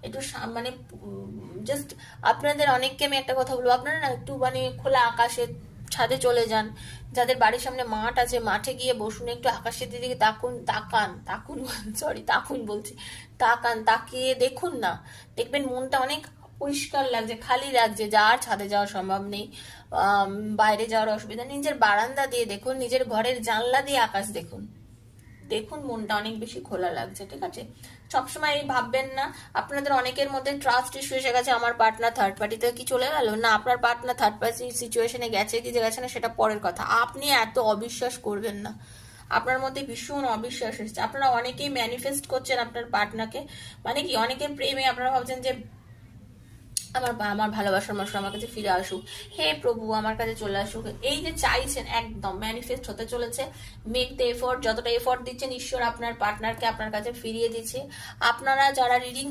একটু মানে জাস্ট আপনাদের অনেককে আমি একটা কথা বলবো, আপনারা না একটু মানে খোলা আকাশে ছাদে চলে যান, যাদের বাড়ির সামনে মাঠ আছে মাঠে গিয়ে বসুন, একটু আকাশের দিকে তাকুন সরি তাকুন বলছি, তাকিয়ে দেখুন না, দেখবেন মনটা অনেক পরিষ্কার লাগছে, খালি লাগছে। যার ছাদে যাওয়া সম্ভব নেই, বাইরে যাওয়ার অসুবিধা, নিজের বারান্দা দিয়ে দেখুন, নিজের ঘরের জানলা দিয়ে আকাশ দেখুন, দেখুন মনটা অনেক বেশি খোলা লাগছে। ঠিক আছে, সবসময় এই ভাববেন না। আপনাদের অনেকের মধ্যে ট্রাস্ট ইস্যু এসে গেছে, আমার পার্টনার থার্ড পার্টিতে কি চলে গেল না, আপনার পার্টনার থার্ড পার্টি সিচুয়েশনে গেছে কি গেছে না সেটা পরের কথা, আপনি এত অবিশ্বাস করবেন না। আপনার মধ্যে ভীষণ অবিশ্বাস এসেছে, আপনারা অনেকেই ম্যানিফেস্ট করছেন আপনার পার্টনারকে, মানে কি অনেকের প্রেমে আপনারা ভাবছেন যে আমার ভালোবাসার মানুষ আমার কাছে ফিরে আসুক, হে প্রভু আমার কাছে চলে আসুক, এই যে চাইছেন একদম ম্যানিফেস্ট হতে চলেছে। মেক দ্য এফোর্ট, যতটা এফোর্ট দিচ্ছেন ঈশ্বর আপনার পার্টনারকে আপনার কাছে ফিরিয়ে দিচ্ছে। আপনারা যারা রিডিং